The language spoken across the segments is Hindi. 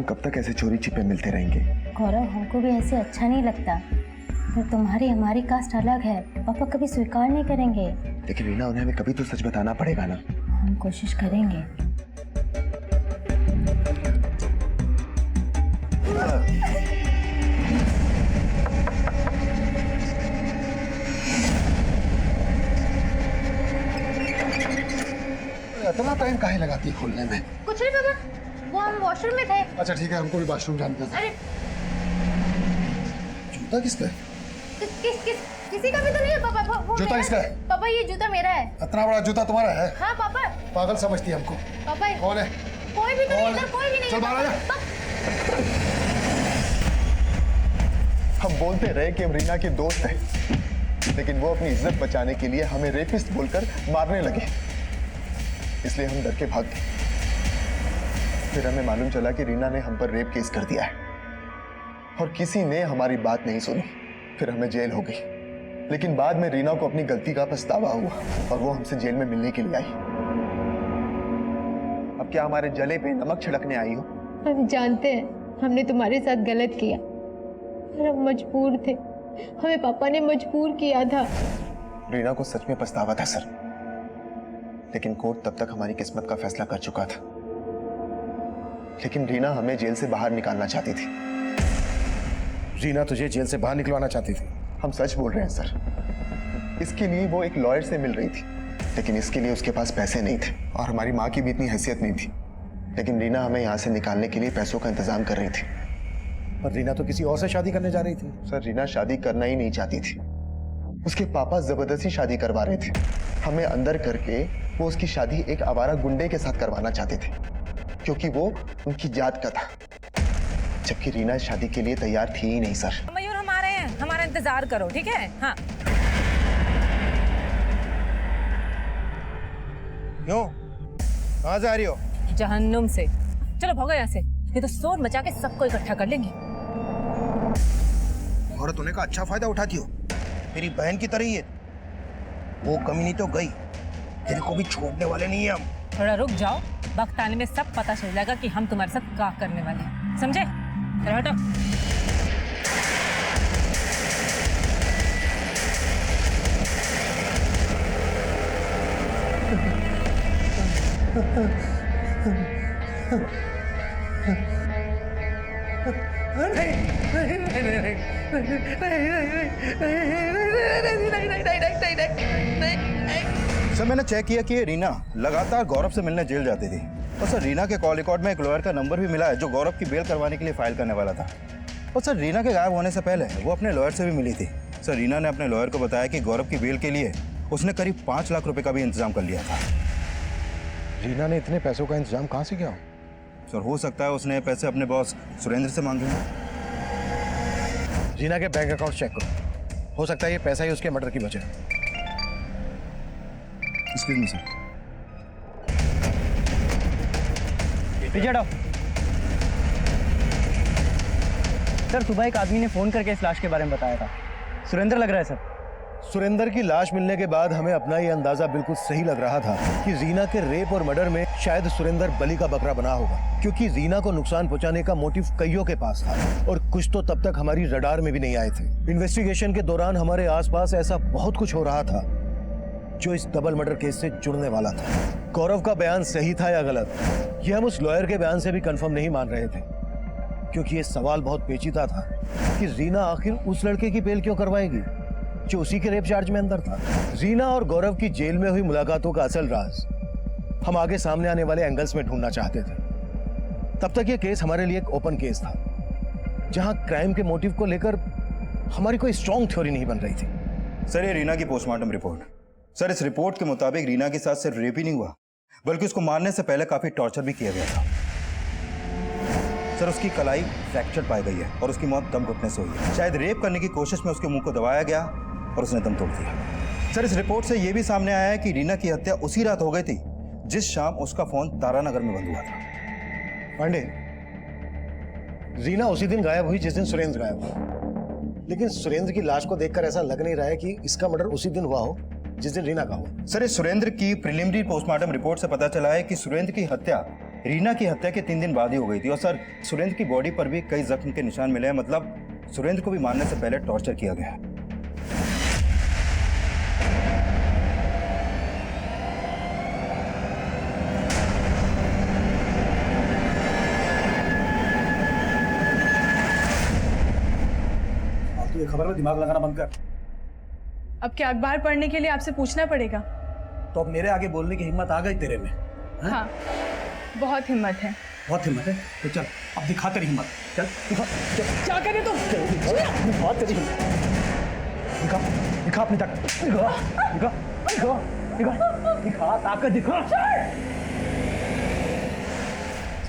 कब तक ऐसे चोरी छिपे मिलते रहेंगे? गौरव, हमको भी ऐसे अच्छा नहीं लगता, पर तुम्हारी हमारी कास्ट अलग है, पापा कभी स्वीकार नहीं करेंगे। लेकिन रीना, उन्हें हमें कभी तो सच बताना पड़ेगा ना। हम कोशिश करेंगे। इतना टाइम काहे लगाती है खोलने में? कुछ नहीं पापा, वो हम वॉशरूम में थे। अच्छा ठीक है, हमको भी वॉशरूम जाना था। अरे जूता किसका है? किसी का भी तो नहीं है पापा। वो जूता किसका है? पापा ये जूता मेरा है। इतना बड़ा जूता तुम्हारा है? हाँ पापा। पागल समझती है हमको। पापा कौन है? कोई भी तो नहीं, इधर कोई भी नहीं। चल बाहर आ जा। हम बोलते रहे कि हम रीना के दोस्त हैं, लेकिन वो अपनी इज्जत बचाने के लिए हमें रेपिस्ट बोलकर मारने लगे। इसलिए हम डर के भाग गए। फिर हमें मालूम चला कि रीना ने हम पर रेप केस कर दिया है और किसी ने हमारी बात नहीं सुनी। फिर हमें जेल हो गई, लेकिन बाद में रीना को अपनी गलती का पछतावा हुआ और वो हमसे जेल में मिलने के लिए आई। अब क्या हमारे जले पे नमक छिड़कने आई हो? हम जानते हैं हमने तुम्हारे साथ गलत किया, पर हम मजबूर थे, हमें पापा ने मजबूर किया था। रीना को सच में पछतावा था सर, लेकिन कोर्ट तब तक हमारी किस्मत का फैसला कर चुका था। लेकिन रीना हमें जेल से बाहर निकालना चाहती थी। रीना तुझे जेल से बाहर निकलवाना चाहती थी? हम सच बोल रहे हैं सर। इसके लिए वो एक लॉयर से मिल रही थी, लेकिन इसके लिए उसके पास पैसे नहीं थे और हमारी माँ की भी इतनी हैसियत नहीं थी। लेकिन रीना हमें यहाँ से निकालने के लिए पैसों का इंतजाम कर रही थी। पर रीना तो किसी और से शादी करने जा रही थी। सर, रीना शादी करना ही नहीं चाहती थी। उसके पापा जबरदस्ती शादी करवा रहे थे। हमें अंदर करके वो उसकी शादी एक आवारा गुंडे के साथ करवाना चाहते थे, क्योंकि वो उनकी जात का था, जबकि रीना शादी के लिए तैयार थी ही नहीं सर। मयूर, हम आ रहे हैं, हमारा इंतजार करो, ठीक है? हाँ। क्यों? कहाँ जा रही हो? जहन्नुम से। चलो भागो यहाँ से, ये तो शोर मचा के सबको इकट्ठा कर लेंगे। औरत होने का अच्छा फायदा उठाती हो, मेरी बहन की तरह ही है। वो कमीनी तो गई, तेरे को भी छोड़ने वाले नहीं है हम। थोड़ा रुक जाओ, वक्त आने में सब पता चल जाएगा कि हम तुम्हारे साथ क्या करने वाले हैं, समझे? हटो। सर, मैंने चेक किया कि रीना लगातार गौरव से मिलने जेल जाती थी। और सर, रीना के कॉल रिकॉर्ड में एक लॉयर का नंबर भी मिला है जो गौरव की बेल करवाने के लिए फाइल करने वाला था। और सर, रीना के गायब होने से पहले वो अपने लॉयर से भी मिली थी। सर, रीना ने अपने लॉयर को बताया कि गौरव की बेल के लिए उसने करीब 5 लाख रुपए का भी इंतजाम कर लिया था। रीना ने इतने पैसों का इंतजाम कहाँ से किया? सर, हो सकता है उसने पैसे अपने बॉस सुरेंद्र से मांगे हों। रीना के बैंक अकाउंट चेक करो, हो सकता है ये पैसा ही उसके मर्डर की वजह है। Excuse me sir. पीछे हटो। सर, सुबह एक आदमी ने फोन करके इस लाश के बारे में बताया था। सुरेंद्र लग रहा है सर। सुरेंद्र की लाश मिलने के बाद हमें अपना ये अंदाजा बिल्कुल सही लग रहा था कि रीना के रेप और मर्डर में शायद सुरेंद्र बलि का बकरा बना होगा, क्योंकि रीना को नुकसान पहुंचाने का मोटिव कईयों के पास था और कुछ तो तब तक हमारी रडार में भी नहीं आए थे। इन्वेस्टिगेशन के दौरान हमारे आसपास ऐसा बहुत कुछ हो रहा था जो इस डबल मर्डर केस से जुड़ने वाला था। गौरव का बयान सही था या गलत, ये हम उस लॉयर के बयान से भी कंफर्म नहीं मान रहे थे, क्योंकि ये सवाल बहुत पेचीदा था कि रीना आखिर उस लड़के की बेल क्यों करवाएगी जो उसी के रेप चार्ज में अंदर था। रीना और गौरव की जेल में हुई मुलाकातों का असल राज हम आगे सामने आने वाले एंगल्स में ढूंढना चाहते थे। तब तक ये केस हमारे लिए एक ओपन केस था, जहां क्राइम के मोटिव को लेकर हमारी कोई स्ट्रॉन्ग थ्योरी नहीं बन रही थी। सर, ये रीना की पोस्टमार्टम रिपोर्ट। सर, इस रिपोर्ट के मुताबिक रीना के साथ सिर्फ रेप ही नहीं हुआ, बल्कि उसको मारने से पहले काफी टॉर्चर भी किया गया था। सर, उसकी कलाई फ्रैक्चर पाई गई है और उसकी मौत दम घुटने से हुई है। शायद रेप करने की कोशिश में उसके मुंह को दबाया गया और उसने दम तोड़ दिया। सर, इस रिपोर्ट से यह भी सामने आया है कि रीना की हत्या उसी रात हो गई थी जिस शाम उसका फोन तारानगर में बंद हुआ था। पांडे, रीना उसी दिन गायब हुई जिस दिन सुरेंद्र गायब हुआ, लेकिन सुरेंद्र की लाश को देखकर ऐसा लग नहीं रहा है कि इसका मर्डर उसी दिन हुआ हो जिस दिन रीना का हुआ। सर, इस सुरेंद्र की प्रिलिमिनरी पोस्टमार्टम रिपोर्ट से पता चला है कि सुरेंद्र की हत्या रीना की हत्या के 3 दिन बाद ही हो गई थी। और सर सुरेंद्र की बॉडी पर भी कई जख्म के निशान मिले हैं, मतलब सुरेंद्र को भी मारने से पहले टॉर्चर किया गया है। तू ये खबर में दिमाग लगाना बंद कर। अब क्या अखबार पढ़ने के लिए आपसे पूछना पड़ेगा? तो अब मेरे आगे बोलने की हिम्मत आ गई तेरे में? हाँ, बहुत हिम्मत है। बहुत हिम्मत है तो चल अब दिखा तेरी हिम्मत। चल दिखा। क्या करे तुम? दिखा तेरी हिम्मत। दिखा दिखा अपनी ताकत। दिखा दिखा दिखा दिखा दिखा ताकत दिखा।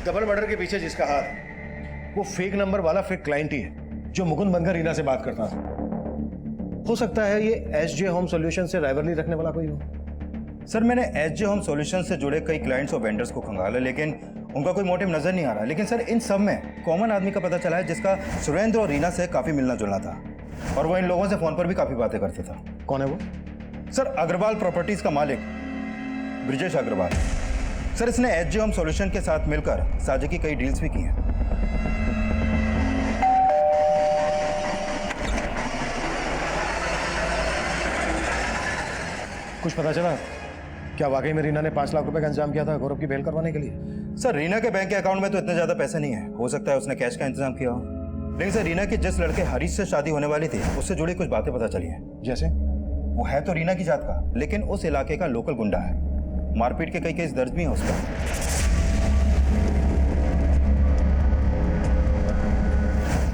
डबल मर्डर के पीछे जिसका हाथ, वो फेक नंबर वाला फेक क्लाइंट ही है जो मुकुंद बनकर रीना से बात करता था। हो सकता है ये एसजे होम सॉल्यूशन से राइवलरी रखने वाला कोई हो। सर मैंने एसजे होम सॉल्यूशन से जुड़े कई क्लाइंट्स और वेंडर्स को खंगाला, लेकिन उनका कोई मोटिव नजर नहीं आ रहा। लेकिन सर इन सब में कॉमन आदमी का पता चला है जिसका सुरेंद्र और रीना से काफी मिलना जुलना था, और वो इन लोगों से फोन पर भी काफी बातें करता था। कौन है वो? सर अग्रवाल प्रॉपर्टीज का मालिक ब्रिजेश अग्रवाल। सर इसने एसजे होम सॉल्यूशन के साथ मिलकर साझे की कई डील्स भी की हैं। कुछ पता चला? क्या वाकई में रीना ने 5 लाख रुपए का इंतजाम किया था गौरव की बेल करवाने के लिए? सर रीना के बैंक के अकाउंट में तो इतने ज्यादा पैसे नहीं है, हो सकता है उसने कैश का इंतजाम किया हो। लेकिन सर रीना की जिस लड़के हरीश से शादी होने वाली थी उससे जुड़ी कुछ बातें पता चली हैं। जैसे? वो है तो रीना की जात का, लेकिन उस इलाके का लोकल गुंडा है। मारपीट के कई केस दर्ज भी हैं उस पर।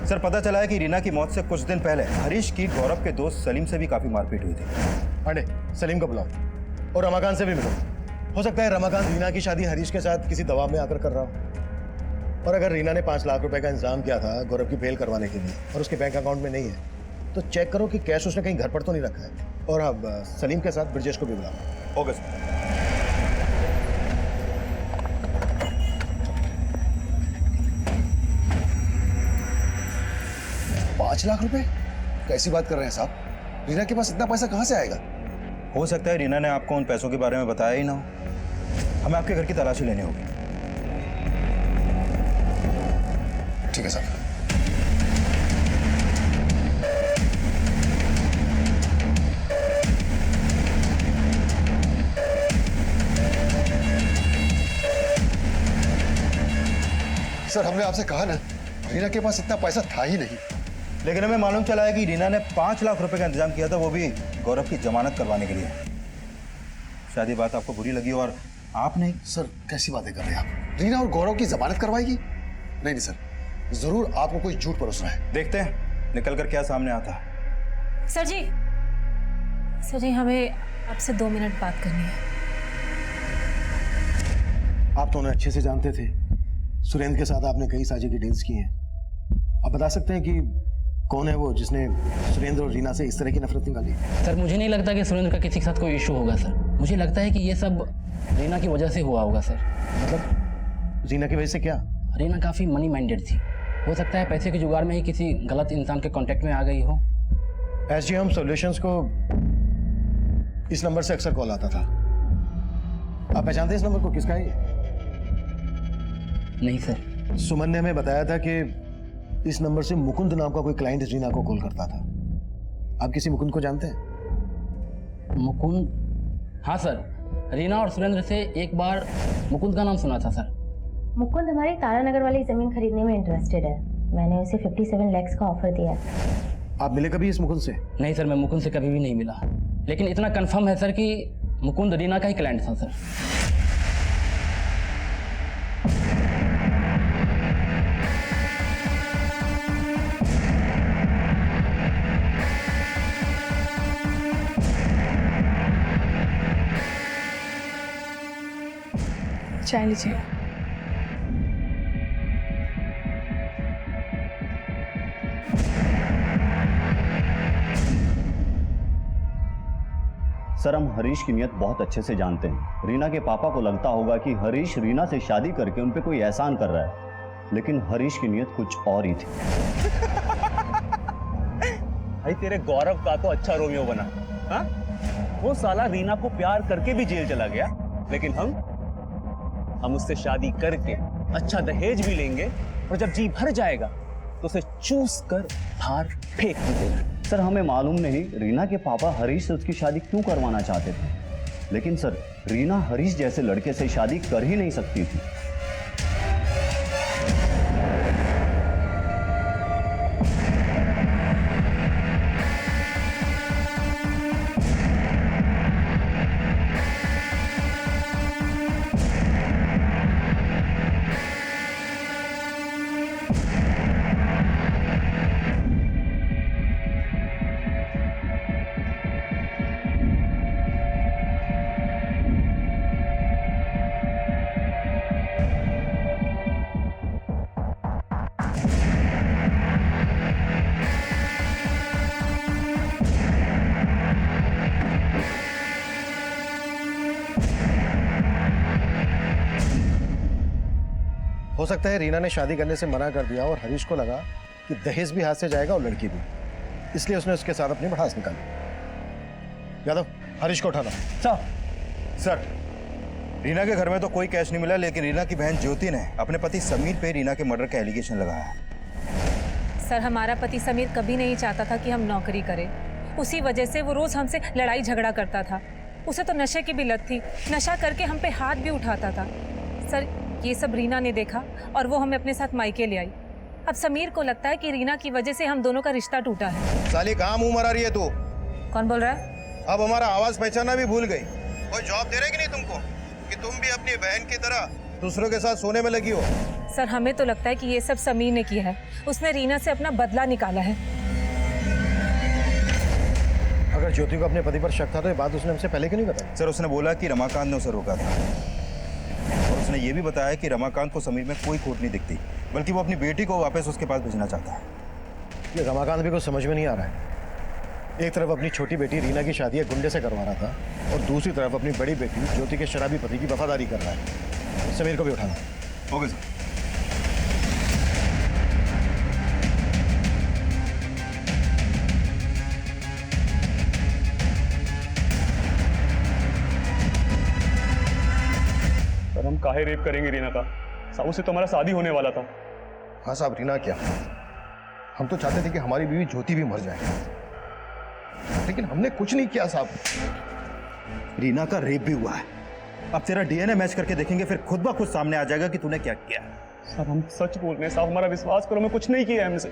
सर पता चला है कि रीना की मौत से कुछ दिन पहले हरीश की गौरव के दोस्त सलीम से भी काफी मारपीट हुई थी। अरे सलीम को बुलाओ और रमाकांत से भी मिलो। हो सकता है रमाकांत रीना की शादी हरीश के साथ किसी दबाव में आकर कर रहा हो। और अगर रीना ने 5 लाख रुपए का इंतजाम किया था गौरव की बेल करवाने के लिए और उसके बैंक अकाउंट में नहीं है, तो चेक करो कि कैश उसने कहीं घर पर तो नहीं रखा है। और अब सलीम के साथ ब्रजेश को भी बुलाओ। Okay sir. 5 लाख रुपए? कैसी बात कर रहे हैं साहब? रीना के पास इतना पैसा कहां से आएगा? हो सकता है रीना ने आपको उन पैसों के बारे में बताया ही ना हो। हमें आपके घर की तलाशी लेनी होगी। ठीक है साहब। सर हमने आपसे कहा ना, रीना के पास इतना पैसा था ही नहीं। लेकिन हमें मालूम चला है कि रीना ने 5 लाख रुपए का इंतजाम किया था, वो भी गौरव की जमानत करवाने के लिए। शायद ये बात आपको बुरी लगी और आप नहीं। सर कैसी बातें कर रहे हैं आप? रीना और गौरव की जमानत करवाएगी? नहीं सर, जरूर आपको कोई झूठ परोस रहा है। देखते हैं निकल कर क्या सामने आता है। सर जी हमें आपसे 2 मिनट बात करनी है। आप तो उन्हें अच्छे से जानते थे। सुरेंद्र के साथ आपने कई साझे की डील्स की हैं। आप बता सकते हैं कि कौन है वो जिसने सुरेंद्र और रीना से इस तरह की नफरत निकाली? सर मुझे नहीं लगता कि सुरेंद्र का किसी के साथ कोई इशू होगा सर। मुझे लगता है कि ये सब रीना की वजह से हुआ होगा सर। मतलब रीना की वजह से क्या? रीना काफ़ी मनी माइंडेड थी। हो सकता है पैसे के जुगाड़ में ही किसी गलत इंसान के कांटेक्ट में आ गई हो। एसजे होम सॉल्यूशंस को इस नंबर से अक्सर कॉल आता था। आप पहचानते हैं इस नंबर को? किसका है ये? नहीं सर। सुमन ने हमें बताया था कि इस नंबर से मुकुंद नाम का कोई क्लाइंट रीना को कॉल करता था। आप किसी मुकुंद को जानते हैं? मुकुंद? हाँ सर, रीना और सुरेंद्र से एक बार मुकुंद का नाम सुना था सर। मुकुंद हमारी तारानगर वाली जमीन खरीदने में इंटरेस्टेड है। मैंने उसे 57 लाख का ऑफर दिया। आप मिले कभी इस मुकुंद से? नहीं सर, मैं मुकुंद से कभी भी नहीं मिला। लेकिन इतना कंफर्म है सर कि मुकुंद रीना का ही क्लाइंट था सर। चाय लीजिए। सर हम हरीश की नियत बहुत अच्छे से जानते हैं। रीना के पापा को लगता होगा कि हरीश रीना से शादी करके उन पे कोई एहसान कर रहा है, लेकिन हरीश की नियत कुछ और ही थी। भाई तेरे गौरव का तो अच्छा रोमियो बना। हाँ? वो साला रीना को प्यार करके भी जेल चला गया, लेकिन हम उससे शादी करके अच्छा दहेज भी लेंगे और जब जी भर जाएगा तो उसे चूस कर बाहर फेंक भी देंगे। सर हमें मालूम नहीं रीना के पापा हरीश से उसकी शादी क्यों करवाना चाहते थे, लेकिन सर रीना हरीश जैसे लड़के से शादी कर ही नहीं सकती थी। हो सकता है रीना ने शादी करने से मना कर दिया और हरीश को लगा कि दहेज भी हाथ से जाएगा और लड़की भी, इसलिए उसने उसके साथ अपनी भड़ास निकाली। यादव, हरीश को उठाना। सर रीना के घर में तो कोई कैश नहीं मिला, लेकिन रीना की बहन ज्योति ने अपने पति समीर पे रीना के मर्डर का एलिगेशन लगाया है। सर हमारा पति समीर कभी नहीं चाहता था कि हम नौकरी करें, उसी वजह से वो रोज हमसे लड़ाई झगड़ा करता था। उसे तो नशे की भी लत थी, नशा करके हम पे हाथ भी उठाता था। सर ये सब रीना ने देखा और वो हमें अपने साथ मायके ले आई। अब समीर को लगता है कि रीना की वजह से हम दोनों का रिश्ता टूटा है। साली कहाँ मुंह मरा रही है तू? कौन बोल रहा है? अब हमारा आवाज पहचाना भी भूल गई। कोई जॉब दे रहे कि नहीं तुमको कि तुम भी अपनी बहन की तरह दूसरों के साथ सोने में लगी हो? सर हमें तो लगता है कि ये सब समीर ने किया है, उसने रीना से अपना बदला निकाला है। अगर ज्योति को अपने पति पर शक था तो ये बात उसने हमसे पहले क्यों नहीं बताई? सर उसने बोला कि रमाकांत ने उसे रोका था और उसने ये भी बताया कि रमाकांत को समीर में कोई खोट नहीं दिखती, बल्कि वो अपनी बेटी को वापस उसके पास भेजना चाहता है। ये रमाकांत भी कुछ समझ में नहीं आ रहा है। एक तरफ अपनी छोटी बेटी रीना की शादी एक गुंडे से करवा रहा था और दूसरी तरफ अपनी बड़ी बेटी ज्योति के शराबी पति की वफादारी कर रहा है। समीर को भी उठाना। Okay sir. सर हम काहे रेप करेंगे रीना का? साहू से तो हमारा शादी होने वाला था। हाँ साहब, रीना क्या, हम तो चाहते थे कि हमारी बीवी ज्योति भी मर जाए, लेकिन हमने कुछ नहीं किया साहब। रीना का रेप भी हुआ है। अब तेरा डीएनए मैच करके देखेंगे, फिर खुद ब खुद सामने आ जाएगा कि तूने क्या किया। साहब हम सच बोल रहे हैं साहब, हमारा विश्वास करो, मैं कुछ नहीं किया है हमसे।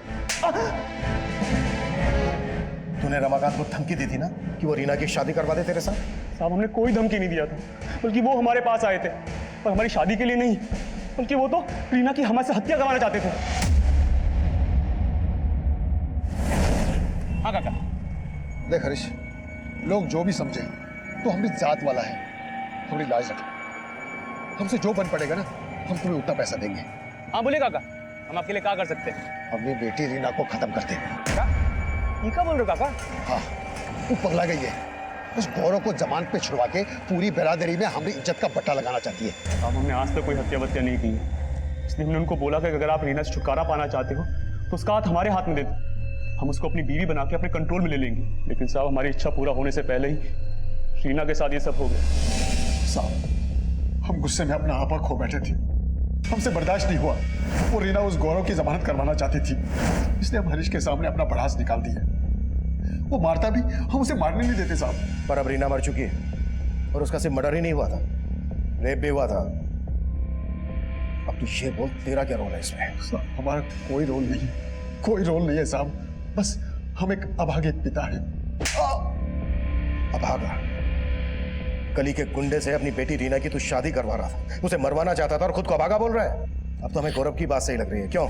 तूने रमाकांत को धमकी दी थी ना कि वो रीना की शादी करवा दे तेरे साथ? साहब हमने कोई धमकी नहीं दिया था, बल्कि वो हमारे पास आए थे, पर हमारी शादी के लिए नहीं, बल्कि वो तो रीना की हमारे से हत्या करवाना चाहते थे। हाँ काका। देख हरीश, लोग जो भी समझे तो हम भी जात वाला है, थोड़ी लाज रख। हमसे जो बन पड़ेगा ना, हम तुम्हें उतना पैसा देंगे। हाँ बोले काका, हम आपके लिए क्या कर सकते हैं? अपनी बेटी रीना को खत्म कर दे। क्या? ये क्या बोल रहे हो काका? हाँ, वो पगला गई है। उस गौरव को जमानत पे छुड़वा के पूरी बिरादरी में हमारी इज्जत का बट्टा लगाना चाहती है। अब हमने आज तक कोई हत्या वत्या नहीं की है, इसलिए हमने उनको बोला कि अगर आप रीना से छुटकारा पाना चाहते हो तो उसका हाथ हमारे हाथ में दे दो, हम उसको अपनी बीवी बना के अपने कंट्रोल में ले लेंगे। लेकिन साहब हमारी इच्छा पूरा होने से पहले ही रीना के साथ ये सब हो गया। साहब हम गुस्से में अपना आपा खो बैठे थे, हमसे बर्दाश्त नहीं हुआ। वो रीना उस गौरव की जमानत करवाना चाहती थी, इसलिए हम हरीश के सामने अपना भड़ास निकाल दिया। वो मारता भी, हम उसे मारने नहीं देते साहब। पर अब रीना मर चुकी है और उसका सिर्फ मर्डर ही नहीं हुआ था, रेप भी हुआ था। अब तू ये बोल, तेरा क्या रोल है इसमें? साहब हमारा कोई रोल नहीं, कोई रोल नहीं है साहब, बस हम एक अभागे पिता है। अभागा? गली के गुंडे से अपनी बेटी रीना की तू शादी करवा रहा था, उसे मरवाना चाहता था और खुद को अभागा बोल रहा है? अब तो हमें गौरव की बात सही लग रही है, क्यों?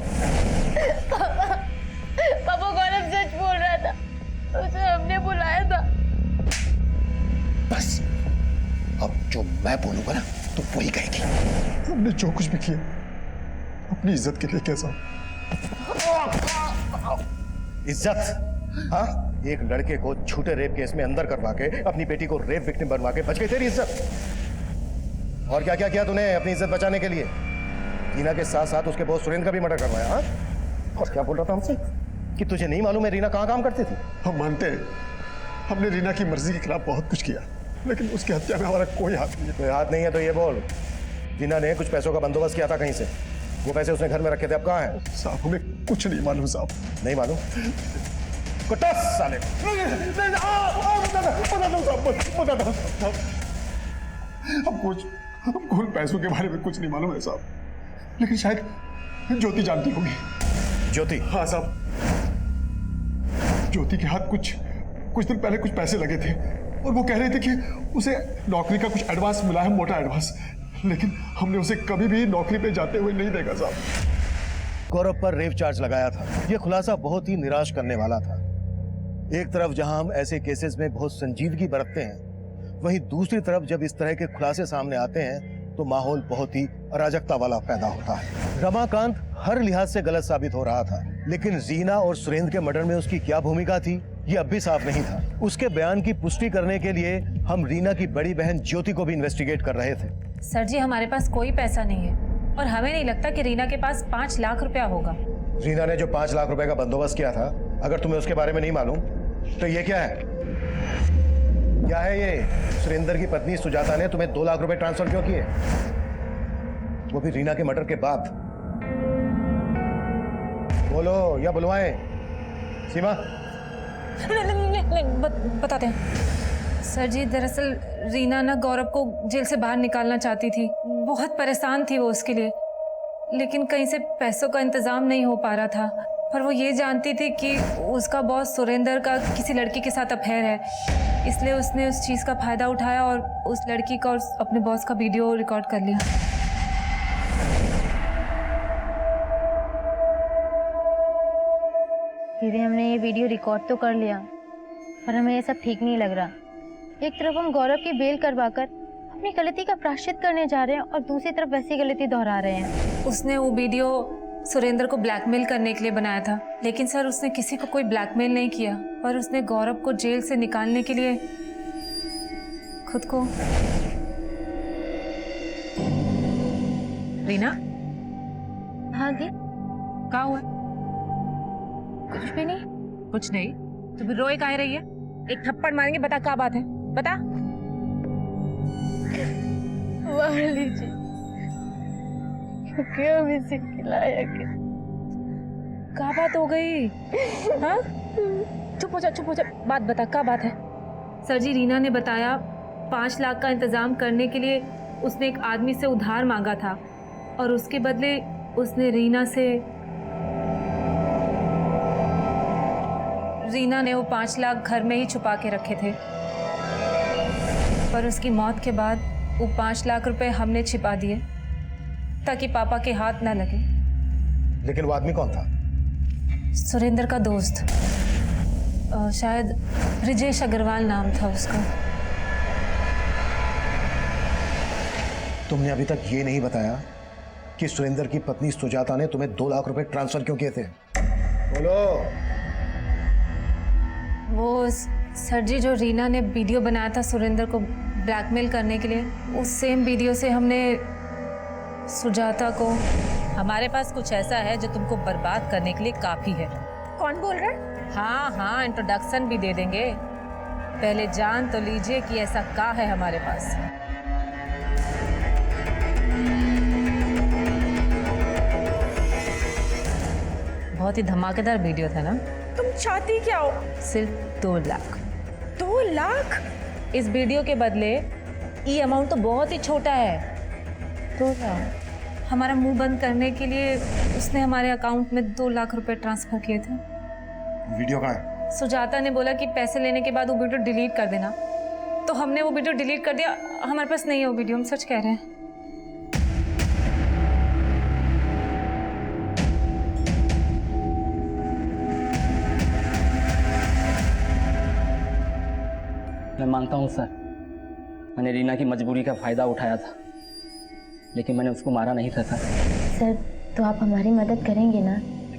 पापा गौरव सच बोल रहा था, उसे हमने बुलाया था। बस अब जो मैं बोलूंगा ना तो वही कहेगी। हमने जो कुछ भी किया अपनी इज्जत के लिए। कैसा इज्जत? हाँ, एक लड़के को झूठे रेप केस में अंदर करवा के अपनी बेटी को रेप विक्टिम बनवा के बच गई तेरी इज्जत। और क्या क्या किया तूने अपनी इज्जत बचाने के लिए? रीना के साथ साथ उसके बॉस सुरेंद्र का भी मर्डर करवाया। हाँ, और क्या बोल रहा था हमसे कि तुझे नहीं मालूम है रीना कहाँ काम करती थी? हम मानते हैं हमने रीना की मर्जी के खिलाफ बहुत कुछ किया, लेकिन उसकी हत्या में हमारा कोई हाथ नहीं है। कोई हाथ नहीं है तो ये बोल रीना ने कुछ पैसों का बंदोबस्त किया था कहीं से, वो पैसे उसने घर में रखे थे, अब कहाँ है? साहब हमें कुछ नहीं मालूम साहब। नहीं मालूम? कुत्ता साले हमको उन पैसों के बारे में कुछ नहीं मालूम है साहब, लेकिन शायद ज्योति जानती होगी। ज्योति? हाँ साहब, ज्योति के हाथ कुछ दिन पहले कुछ पैसे लगे थे और वो कह रहे थे कि उसे नौकरी का कुछ एडवांस मिला है, मोटा एडवांस, लेकिन हमने उसे कभी भी नौकरी पे जाते हुए नहीं देखा साहब। गौरव पर रेप चार्ज लगाया था। यह खुलासा बहुत ही निराश करने वाला था। एक तरफ जहां हम ऐसे केसेस में बहुत संजीदगी बरतते हैं, वहीं दूसरी तरफ जब इस तरह के खुलासे सामने आते हैं तो माहौल बहुत ही अराजकता वाला पैदा होता है। रमाकांत हर लिहाज से गलत साबित हो रहा था, लेकिन जीना और सुरेंद्र के मर्डर में उसकी क्या भूमिका थी ये अब भी साफ नहीं था। उसके बयान की पुष्टि करने के लिए हम रीना की बड़ी बहन ज्योति को भी इन्वेस्टिगेट कर रहे थे। सर जी, हमारे पास कोई पैसा नहीं है और हमें नहीं लगता कि रीना के पास 5 लाख रुपया होगा। रीना ने जो 5 लाख रुपए का बंदोबस्त किया था, अगर तुम्हें उसके बारे में नहीं मालूम तो ये क्या है? क्या है ये? सुरेंद्र की पत्नी सुजाता ने तुम्हें 2 लाख रुपए ट्रांसफर क्यों किए, वो भी रीना के मर्डर के बाद? बोलो या बुलवाएं? सीमा? नहीं, बताते हैं सर जी। दरअसल रीना ना गौरव को जेल से बाहर निकालना चाहती थी, बहुत परेशान थी वो उसके लिए, लेकिन कहीं से पैसों का इंतजाम नहीं हो पा रहा था। पर वो ये जानती थी कि उसका बॉस सुरेंद्र का किसी लड़की के साथ अफेयर है, इसलिए उसने उस चीज़ का फायदा उठाया और उस लड़की का और अपने बॉस का वीडियो रिकॉर्ड कर लिया। दीदी, हमने ये वीडियो रिकॉर्ड तो कर लिया, पर हमें ये सब ठीक नहीं लग रहा। एक तरफ हम गौरव की बेल करवाकर अपनी गलती का प्रायश्चित करने जा रहे हैं और दूसरी तरफ वैसी गलती दोहरा रहे हैं। उसने वो वीडियो सुरेंद्र को ब्लैकमेल करने के लिए बनाया था, लेकिन सर उसने किसी को कोई ब्लैकमेल नहीं किया, पर उसने गौरव को जेल से निकालने के लिए खुद को। रीना? हाँ दी? क्या हुआ? कुछ भी नहीं। कुछ नहीं? तुम रोए काहे रही है? एक थप्पड़ मारेंगे, बता क्या बात है, बता। मार लीजिए, क्योंकि हम इसे खिलाया के। क्या बात हो गई? हाँ? चुप हो जा, बात बता, क्या बात है? सर जी, रीना ने बताया 5 लाख का इंतजाम करने के लिए उसने एक आदमी से उधार मांगा था और उसके बदले उसने रीना ने वो 5 लाख घर में ही छुपा के रखे थे, पर उसकी मौत के बाद वो 5 लाख रुपए हमने छिपा दिए ताकि पापा के हाथ ना लगे। लेकिन वो आदमी कौन था? सुरेंद्र का दोस्त, शायद ब्रिजेश अग्रवाल नाम था उसका। तुमने अभी तक ये नहीं बताया कि सुरेंद्र की पत्नी सुजाता ने तुम्हें 2 लाख रुपए ट्रांसफर क्यों किए थे? बोलो। वो सर जी, जो रीना ने वीडियो बनाया था सुरेंद्र को ब्लैकमेल करने के लिए, उस सेम वीडियो से हमने सुजाता को। हमारे पास कुछ ऐसा है जो तुमको बर्बाद करने के लिए काफी है। कौन बोल रहा है? हाँ, इंट्रोडक्शन भी दे देंगे, पहले जान तो लीजिए कि ऐसा क्या है हमारे पास। बहुत ही धमाकेदार वीडियो था ना? तुम चाहती क्या हो? सिर्फ 2 लाख। 2 लाख? इस वीडियो के बदले ये अमाउंट तो बहुत ही छोटा है। 2 लाख हमारा मुंह बंद करने के लिए उसने हमारे अकाउंट में 2 लाख रुपए ट्रांसफर किए थे। वीडियो कहाँ है? सुजाता ने बोला कि पैसे लेने के बाद वो वीडियो डिलीट कर देना, तो हमने वो वीडियो डिलीट कर दिया। हमारे पास नहीं है वो वीडियो, हम सच कह रहे हैं। मैं मानता हूँ सर, मैंने रीना की मजबूरी का फ़ायदा उठाया था, लेकिन मैंने उसको मारा नहीं था सर, तो आप हमारी मदद करेंगे ना?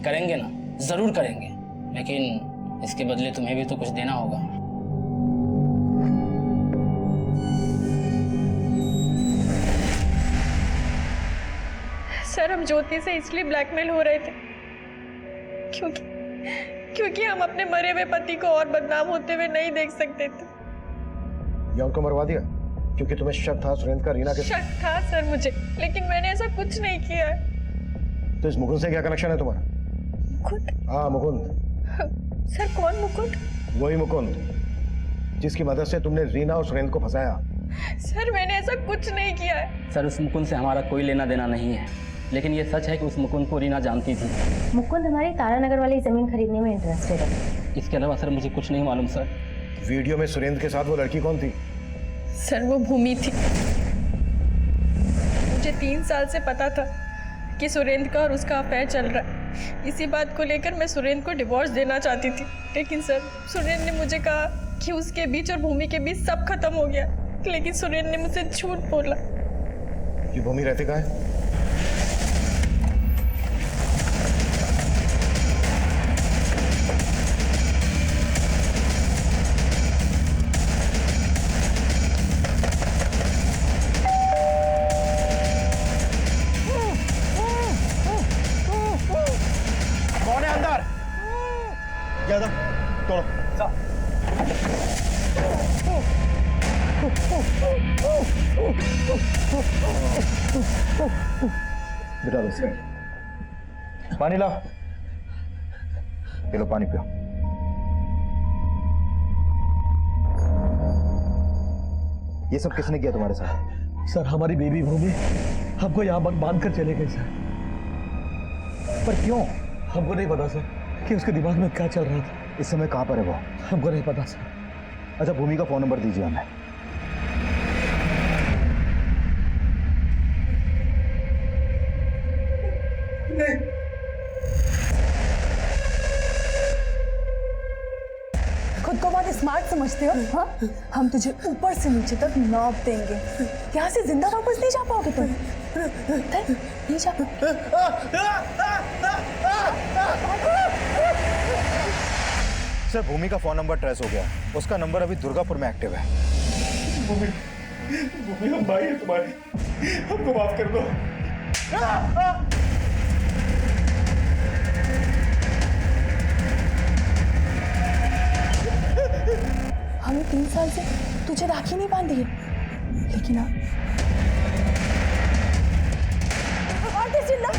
करेंगे ना, ज़रूर करेंगे, लेकिन इसके बदले तुम्हें भी तो कुछ देना होगा। सर, हम ज्योति से इसलिए ब्लैकमेल हो रहे थे क्योंकि हम अपने मरे हुए पति को और बदनाम होते हुए नहीं देख सकते थे। या उनको मरवा दिया? क्योंकि तुम्हें शक था सुरेंद्र का रीना के शक था सर मुझे, लेकिन मैंने ऐसा कुछ नहीं किया है। तो इस मुकुंद से क्या कनेक्शन है तुम्हारा? मुकुंद? हाँ मुकुंद। सर कौन मुकुंद? वही मुकुंद जिसकी मदद से तुमने रीना और सुरेंद्र को फंसाया। सर मैंने ऐसा कुछ नहीं किया है। सर उस मुकुंद से हमारा कोई लेना देना नहीं है, लेकिन ये सच है कि उस मुकुंद को रीना जानती थी। मुकुंद हमारी तारानगर वाली जमीन खरीदने में इंटरेस्टेड है। इसके अलावा सर मुझे कुछ नहीं मालूम सर। वीडियो में सुरेंद्र के साथ वो लड़की कौन थी? सर वो भूमि थी। मुझे 3 साल से पता था कि सुरेंद्र का और उसका अफेयर चल रहा है। इसी बात को लेकर मैं सुरेंद्र को डिवोर्स देना चाहती थी, लेकिन सर सुरेंद्र ने मुझे कहा कि उसके बीच और भूमि के बीच सब खत्म हो गया। लेकिन सुरेंद्र ने मुझसे झूठ बोला। ये भूमि रहते कहाँ है? कौन है अंदर? ज्यादा तोड़ो। बिठा दो इसे। पानी लाओ। ये लो पानी पियो। ये सब किसने किया तुम्हारे साथ? सर हमारी बेबी भूमि हमको यहाँ बांध कर चले गए सर। पर क्यों? हमको नहीं पता सर कि उसके दिमाग में क्या चल रहा था। इस समय कहाँ पर है वो? हमको नहीं पता सर। अच्छा भूमि का फोन नंबर दीजिए हमें। खुद को बहुत स्मार्ट समझते हो? हाँ, हम तुझे ऊपर से नीचे तक नाप देंगे। यहाँ से जिंदा वापस नहीं जा पाओगे तुम। नहीं जा पाओगे। सर भूमि का फोन नंबर ट्रेस हो गया। उसका नंबर अभी दुर्गापुर में एक्टिव है। भूमि हम भाई है तुम्हारे, हमको माफ कर दो। हमने 3 साल से तुझे राखी नहीं बांधी है, लेकिन अब आगे चिल्ला।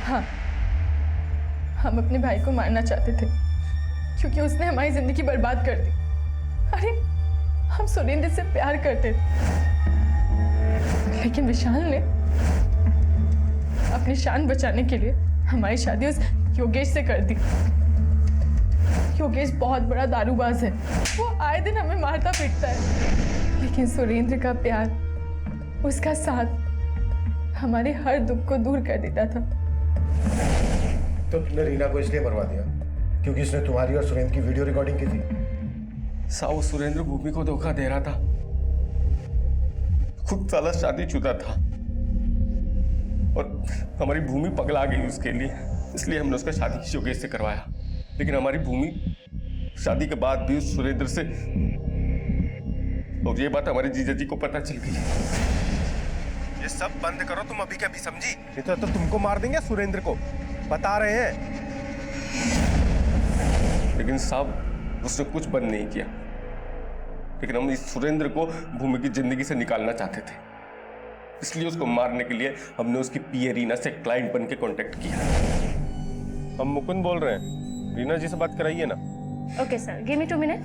हाँ, हम अपने भाई को मारना चाहते थे क्योंकि उसने हमारी जिंदगी बर्बाद कर दी। अरे हम सुरेंद्र से प्यार करते थे, लेकिन विशाल ने अपनी शान बचाने के लिए हमारी शादी उस योगेश से कर दी। योगेश बहुत बड़ा दारूबाज है, वो आए दिन हमें मारता पीटता है, लेकिन सुरेंद्र का प्यार, उसका साथ हमारे हर दुख को दूर कर देता था। तो तुमने रीना को इसलिए मरवा दिया क्योंकि इसने तुम्हारी और सुरेंद्र की वीडियो रिकॉर्डिंग की थी? साहु सुरेंद्र भूमि को धोखा दे रहा था, खुद साला शादीशुदा था और हमारी भूमि पगला गई उसके लिए, इसलिए हमने उसका शादी योगेश से करवाया। लेकिन हमारी भूमि शादी के बाद भी उस सुरेंद्र से, और ये बात हमारे जीजा जी को पता चल गई। ये सब बंद करो तुम अभी के अभी, समझी? नहीं तो तुमको मार देंगे सुरेंद्र को, बता रहे हैं। लेकिन साहब उसने कुछ बंद नहीं किया, लेकिन हम इस सुरेंद्र को भूमि की जिंदगी से निकालना चाहते थे, इसलिए उसको मारने के लिए हमने उसकी पीए रीना से क्लाइंट बन के कॉन्टेक्ट किया। हम मुकुंद बोल रहे हैं, रीना जी से बात कराइए ना। Okay sir, give me 2 minute.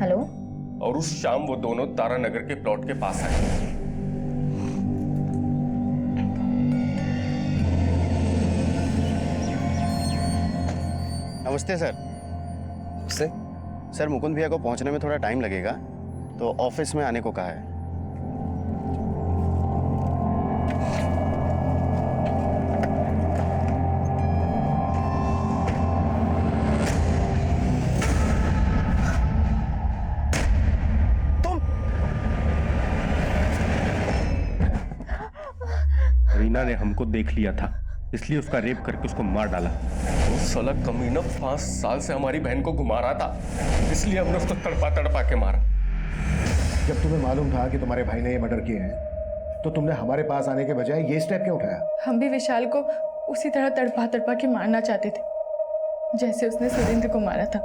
Hello. और उस शाम वो दोनों तारानगर के प्लॉट के पास आए। नमस्ते सर। सर मुकुंद भैया को पहुंचने में थोड़ा टाइम लगेगा, तो ऑफिस में आने को कहा है। रीना ने हमको देख लिया था, इसलिए उसका रेप करके उसको मार डाला। वो साला कमीना 5 साल से हमारी बहन को घुमा रहा था, इसलिए हमने उसको तड़पा तड़पा के मारा। जब तुम्हें मालूम था कि तुम्हारे भाई ने ये मर्डर किए हैं तो तुमने हमारे पास आने के बजाय ये स्टेप क्यों उठाया? हम भी विशाल को उसी तरह तड़पा तड़पा के मारना चाहते थे जैसे उसने सुरेंद्र को मारा था।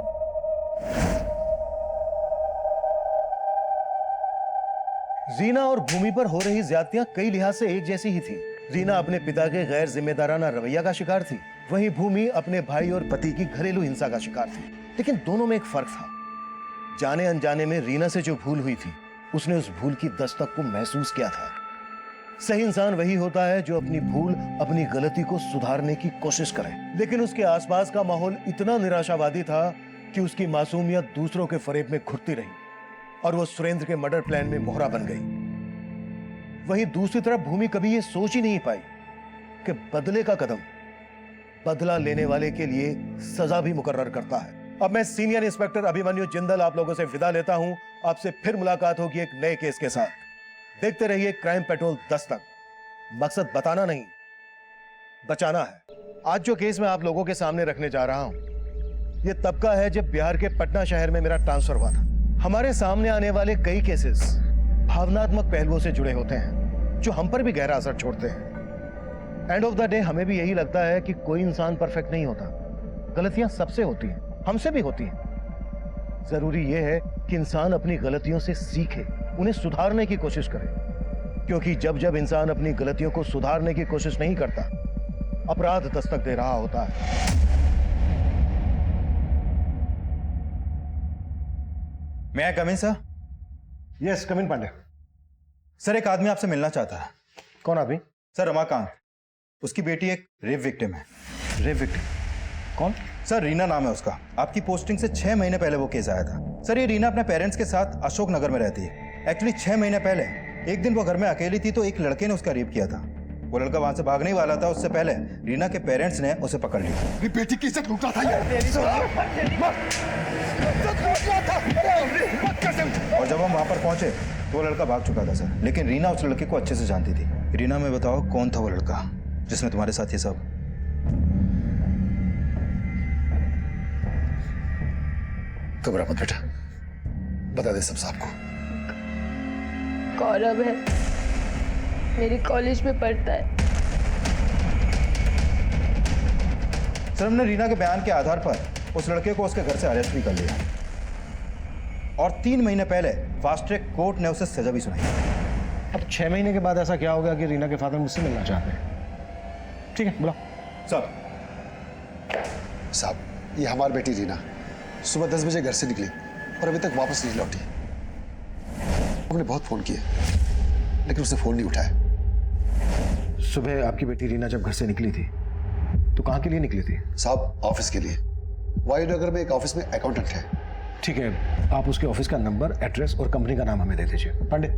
रीना और भूमि पर हो रही ज्यादतियां कई लिहाज से एक जैसी ही थी। रीना अपने पिता के गैर जिम्मेदाराना रवैया का शिकार थी, वहीं भूमि अपने भाई और पति की घरेलू हिंसा का शिकार थी। लेकिन दोनों में एक फर्क था। जाने अनजाने में रीना से जो भूल हुई थी, उसने उस भूल की दस्तक को महसूस किया था। सही इंसान वही होता है जो अपनी भूल, अपनी गलती को सुधारने की कोशिश करे। लेकिन उसके आसपास का माहौल इतना निराशावादी था कि उसकी मासूमियत दूसरों के फरेब में घुटती रही और वो सुरेंद्र के मर्डर प्लान में मोहरा बन गई। वहीं दूसरी तरफ भूमि कभी ये सोच ही नहीं पाई कि बदले का कदम बदला लेने वाले के लिए सजा भी मुकर्रर करता है। अब मैं सीनियर इंस्पेक्टर अभिमन्यु जिंदल आप लोगों से विदा लेता हूं। आपसे फिर मुलाकात होगी एक नए केस के साथ। देखते रहिए क्राइम पेट्रोल दस्तक। मकसद बताना नहीं, बचाना है। आज जो केस मैं आप लोगों के सामने रखने जा रहा हूं, यह तब का है जब बिहार के पटना शहर में मेरा ट्रांसफर हुआ था। हमारे सामने आने वाले कई केसेस भावनात्मक पहलुओं से जुड़े होते हैं जो हम पर भी गहरा असर छोड़ते हैं। एंड ऑफ द डे हमें भी यही लगता है कि कोई इंसान परफेक्ट नहीं होता, गलतियां सबसे होती हैं, हमसे भी होती हैं। जरूरी यह है कि इंसान अपनी गलतियों से सीखे, उन्हें सुधारने की कोशिश करे, क्योंकि जब जब इंसान अपनी गलतियों को सुधारने की कोशिश नहीं करता, अपराध दस्तक दे रहा होता है। मैं आई कम इन सर? यस, कम इन पांडे। सर, एक आदमी आपसे मिलना चाहता है। कौन आदमी? सर, रमाकांत। उसकी बेटी एक रेप विक्टिम है। Rape victim? कौन? सर, रीना नाम है उसका। आपकी पोस्टिंग से 6 महीने पहले वो केस आया था। सर, ये रीना अपने पेरेंट्स के साथ अशोक नगर में रहती है। एक्चुअली 6 महीने पहले एक दिन वो घर में अकेली थी तो एक लड़के ने उसका रेप किया था। वो लड़का वहां से भागने वाला था, उससे पहले रीना के पेरेंट्स ने उसे पकड़ लिया। मेरी बेटी की इज्जत लूटा था और जब हम वहां पर पहुंचे तो वो लड़का भाग चुका था सर, लेकिन रीना उस लड़के को अच्छे से जानती थी। रीना, मैं बताओ कौन था वो लड़का जिसने तुम्हारे साथ ये सब? घबरा मत बेटा, बता दे सब साहब को। गौरव है, मेरी कॉलेज में पढ़ता है। सर, हमने रीना के बयान के आधार पर उस लड़के को उसके घर से अरेस्ट भी कर लिया और 3 महीने पहले फास्ट ट्रैक कोर्ट ने उसे सजा भी सुनाई। अब 6 महीने के बाद ऐसा क्या हो गया कि रीना के फादर मुझसे मिलना चाहते हैं? ठीक है, बुलाओ। साहब, ये हमारी बेटी रीना सुबह 10 बजे घर से निकली और अभी तक वापस नहीं लौटी। हमने बहुत फोन किए लेकिन उसने फोन नहीं उठाया। सुबह आपकी बेटी रीना जब घर से निकली थी तो कहाँ के लिए निकली थी? साहब, ऑफिस के लिए। वायुनगर में एक ऑफिस में अकाउंटेंट है। ठीक है, आप उसके ऑफिस का नंबर, एड्रेस और कंपनी का नाम हमें दे दीजिए। पांडे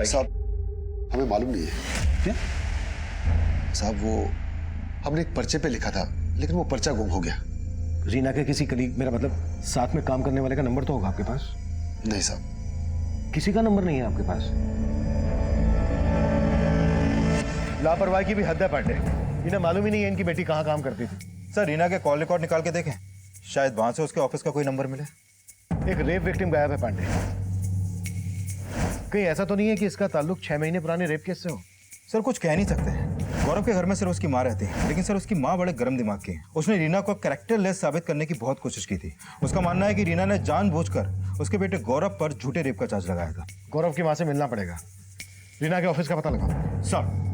साहब, हमें मालूम नहीं है। क्या साहब? वो हमने एक पर्चे पे लिखा था लेकिन वो पर्चा गुम हो गया। रीना के किसी कलीग, मेरा मतलब साथ में काम करने वाले का नंबर तो होगा आपके पास? नहीं साहब, किसी का नंबर नहीं है आपके पास? लापरवाही की भी हद है पांडे। इन्हें मालूम ही नहीं है इनकी बेटी कहाँ काम करती थी। सर, रीना के कॉल रिकॉर्ड निकाल के देखें, शायद वहां से उसके ऑफिस का कोई नंबर मिले। एक रेप विक्टिम गायब है पांडे। कहीं ऐसा तो नहीं है कि इसका ताल्लुक 6 महीने पुराने रेप केस से हो? सर, कुछ कह नहीं सकते। गौरव के घर में सिर्फ उसकी माँ रहती है, लेकिन सर उसकी माँ बड़े गर्म दिमाग की है। उसने रीना को कैरेक्टरलेस साबित करने की बहुत कोशिश की थी। उसका मानना है कि रीना ने जानबूझकर उसके बेटे गौरव पर झूठे रेप का चार्ज लगाया था। गौरव की माँ से मिलना पड़ेगा। रीना के ऑफिस का पता लगाओ। सर,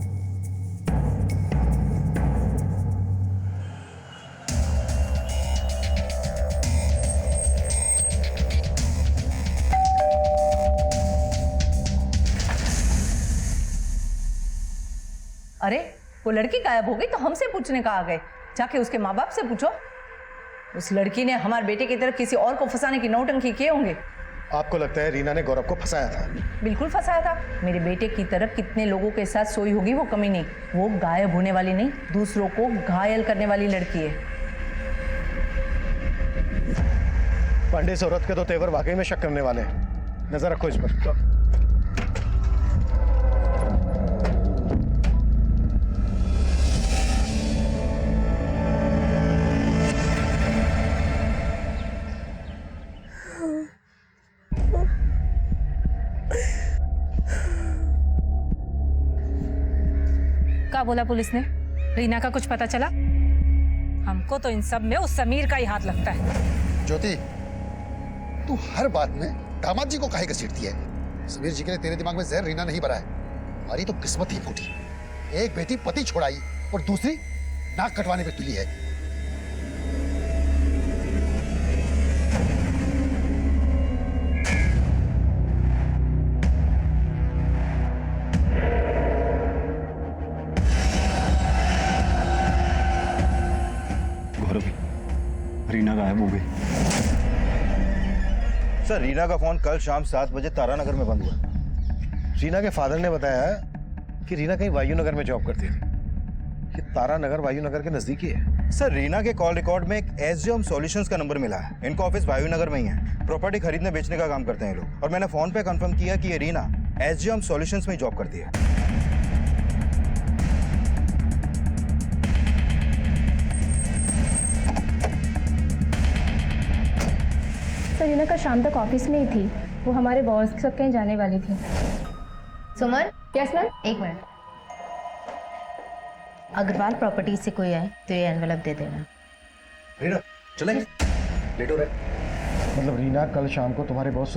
अरे, वो लड़की गायब हो गई तो हमसे पूछने का आ गए। जाके उसके माँ बाप से पूछो। उस लड़की ने हमारे बेटे की तरह किसी और को फंसाने की नौटंकी किए होंगे। आपको लगता है रीना ने गौरव को फंसाया था? बिल्कुल फंसाया था। मेरे बेटे की तरह कितने लोगों के साथ सोई होगी वो कमी नहीं। वो गायब होने वाली नहीं, दूसरों को घायल करने वाली लड़की है। पांडे, इस औरत के तो तेवर वाकई में शक करने वाले हैं। नजर रखो इस पर। क्या बोला पुलिस ने? रीना का कुछ पता चला? हमको तो इन सब में उस समीर का ही हाथ लगता है। ज्योति, तू हर बात में दामाद जी को काहे घसीटती है? समीर जी ने तेरे दिमाग में जहर रीना नहीं भरा है। हमारी तो किस्मत ही फूटी। एक बेटी पति छोड़ाई और दूसरी नाक कटवाने पे तुली है। गौरव, रीना गायब हो गई। सर रीना का फोन कल शाम 7 बजे तारानगर में बंद हुआ। रीना के फादर ने बताया कि रीना कहीं वायुनगर में जॉब करती थी। ये तारानगर वायुनगर के नजदीक ही है। सर रीना के कॉल रिकॉर्ड में एक एसजीएम सॉल्यूशंस का नंबर मिला है। इनका ऑफिस वायुनगर में ही है। प्रॉपर्टी खरीदने बेचने का काम करते हैं ये लोग। और मैंने फोन पे कंफर्म किया कि ये रीना एसजीएम सॉल्यूशंस में जॉब करती है। सर रीना का शाम तक ऑफिस में ही थी। वो हमारे बॉस के साथ कहीं जाने वाली थी। सुमन, यस मैम। एक मिनट। अग्रवाल प्रॉपर्टी से कोई आए तो ये एनवेलप दे देना। रीना चलेंगे, लेट हो रहा है। मतलब रीना कल शाम को तुम्हारे बॉस